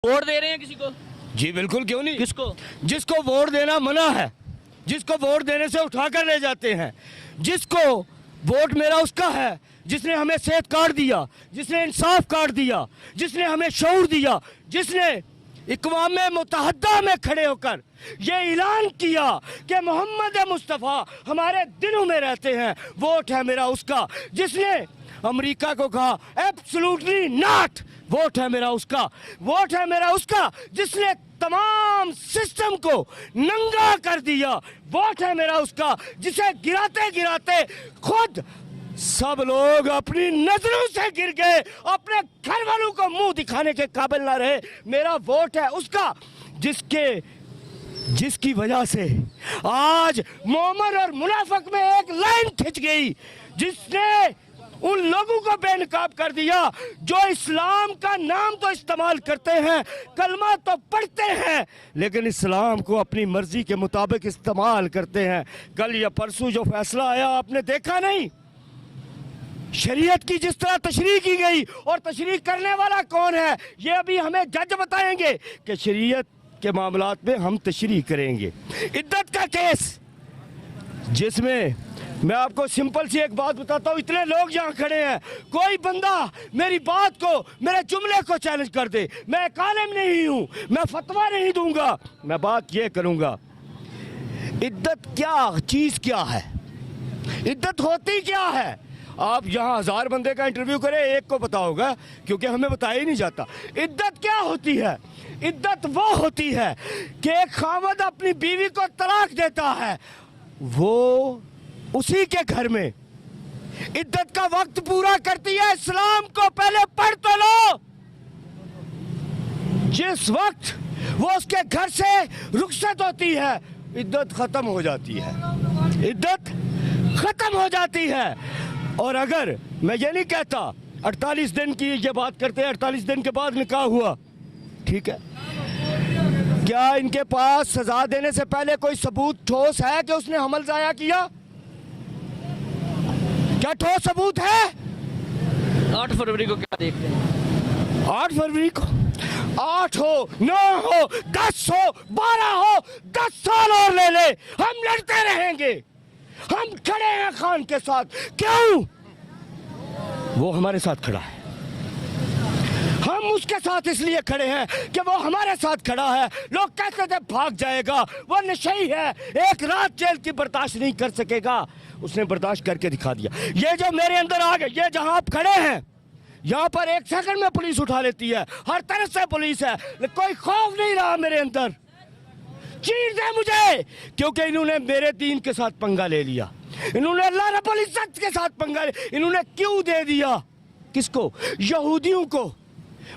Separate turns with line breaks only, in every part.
Vote दे रहे हैं किसी को?
जी बिल्कुल, क्यों नहीं।
किसको?
जिसको वोट देना मना है, जिसको वोट देने से उठाकर ले जाते हैं, जिसको वोट मेरा उसका है जिसने हमें सेहत कार्ड दिया, जिसने इंसाफ कार्ड दिया, जिसने हमें शऊर दिया, जिसने इक़वाम मुत्तहदा में खड़े होकर ये ऐलान किया कि मोहम्मद मुस्तफ़ा हमारे दिलों में रहते हैं। वोट है मेरा उसका जिसने अमेरिका को कहा एब्सोल्युटली नॉट। वोट है मेरा उसका, वोट है मेरा उसका जिसने तमाम सिस्टम को नंगा कर दिया। वोट है मेरा उसका जिसे गिराते गिराते खुद सब लोग अपनी नजरों से गिर गए, अपने घर वालों को मुंह दिखाने के काबिल ना रहे। मेरा वोट है उसका जिसकी वजह से आज मोमन और मुनाफिक में एक लाइन खिंच गई, जिसने उन लोगों को बेनकाब कर दिया जो इस्लाम का नाम तो इस्तेमाल करते हैं, कलमा तो पढ़ते हैं, लेकिन इस्लाम को अपनी मर्जी के मुताबिक इस्तेमाल करते हैं। कल या परसों जो फैसला आया आपने देखा नहीं, शरीयत की जिस तरह तशरीह की गई, और तशरीह करने वाला कौन है ये अभी हमें जज बताएंगे कि शरीयत के मामलात में हम तशरीह करेंगे। इद्दत का केस जिसमें मैं आपको सिंपल सी एक बात बताता हूँ, इतने लोग यहाँ खड़े हैं, कोई बंदा मेरी बात को, मेरे जुमले को चैलेंज कर दे, मैं एक आलिम नहीं हूँ, मैं फतवा नहीं दूंगा, मैं बात ये करूंगा इद्दत क्या चीज क्या है, इद्दत होती क्या है। आप यहाँ 1000 बंदे का इंटरव्यू करें, एक को पता होगा क्योंकि हमें बताया ही नहीं जाता। इद्दत क्या होती है? इद्दत वो होती है कि एक खामद अपनी बीवी को तलाक देता है, वो उसी के घर में इद्दत का वक्त पूरा करती है। इस्लाम को पहले पढ़ तो लो। जिस वक्त वो उसके घर से रुखसत होती है इद्दत खत्म हो जाती है, इद्दत खत्म हो जाती है। और अगर मैं ये नहीं कहता 48 दिन की ये बात करते हैं, 48 दिन के बाद निकाह हुआ, ठीक है, क्या इनके पास सजा देने से पहले कोई सबूत ठोस है कि उसने हमल जाया किया? क्या ठोस सबूत है?
8 फरवरी को क्या देखते हैं?
8 फरवरी को 8 हो 9 हो 10 हो 12 हो 10 साल और ले ले, हम लड़ते रहेंगे। हम खड़े हैं खान के साथ। क्यों? वो हमारे साथ खड़ा है, हम उसके साथ इसलिए खड़े हैं कि वो हमारे साथ खड़ा है। लोग कहते थे भाग जाएगा, वो नशई है, एक रात जेल की बर्दाश्त नहीं कर सकेगा, उसने बर्दाश्त करके दिखा दिया। ये जो मेरे अंदर आ गए, ये जहां आप खड़े हैं यहाँ पर 1 सेकंड में पुलिस उठा लेती है, हर तरफ से पुलिस है, कोई खौफ नहीं रहा मेरे अंदर। चीर दे मुझे, क्योंकि इन्होंने मेरे दीन के साथ पंगा ले लिया, इन्होंने अल्लाह रब्बुल इज्जत के साथ पंगा ले, इन्होंने क्यों दे दिया? किसको? यहूदियों को।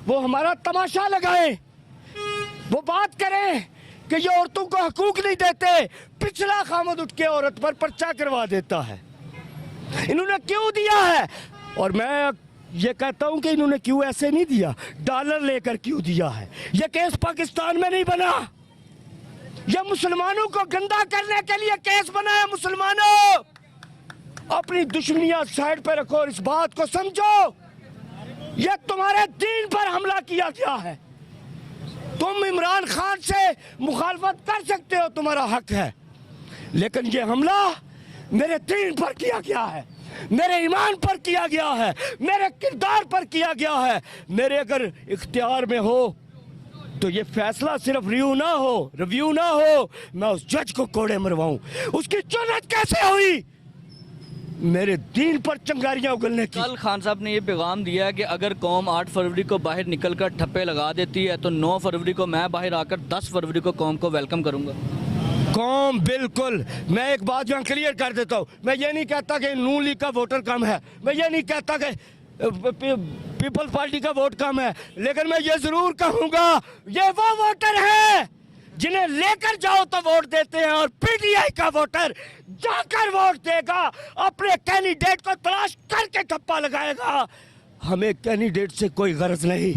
वो हमारा तमाशा लगाए, वो बात करें कि ये औरतों को हकूक नहीं देते, पिछला खामद उठ के औरत पर पर्चा करवा देता है। इन्होंने क्यों दिया है? और मैं ये कहता हूं कि इन्होंने क्यों ऐसे नहीं दिया, डॉलर लेकर क्यों दिया है। ये केस पाकिस्तान में नहीं बना, ये मुसलमानों को गंदा करने के लिए केस बना है। मुसलमानों, अपनी दुश्मनियां साइड पे रखो और इस बात को समझो, ये तुम्हारे दीन पर हमला किया गया है। तुम इमरान खान से मुखालफत कर सकते हो, तुम्हारा हक है, लेकिन ये हमला मेरे दीन पर किया गया है, मेरे ईमान पर किया गया है, मेरे किरदार पर किया गया है। मेरे अगर इख्तियार में हो तो ये फैसला सिर्फ रिव्यू ना हो, मैं उस जज को कोड़े मरवाऊं। उसकी जुर्रत कैसे हुई मेरे दीन पर चंगारियां उगलने की?
कल खान साहब ने ये पैगाम दिया है कि अगर कौम 8 फरवरी को बाहर निकलकर ठप्पे लगा देती है तो 9 फरवरी को मैं बाहर आकर 10 फरवरी को कौम को वेलकम करूंगा।
कौम बिल्कुल, मैं एक बात यहाँ क्लियर कर देता हूँ, मैं ये नहीं कहता कि नून लीग का वोटर कम है, मैं ये नहीं कहता कि पीपल्स पार्टी का वोट कम है, लेकिन मैं ये जरूर कहूंगा ये वो वोटर है जिन्हें लेकर जाओ तो वोट देते हैं, और पीटीआई का वोटर जाकर वोट देगा, अपने कैंडिडेट को तलाश करके ठप्पा लगाएगा। हमें कैंडिडेट से कोई गरज नहीं,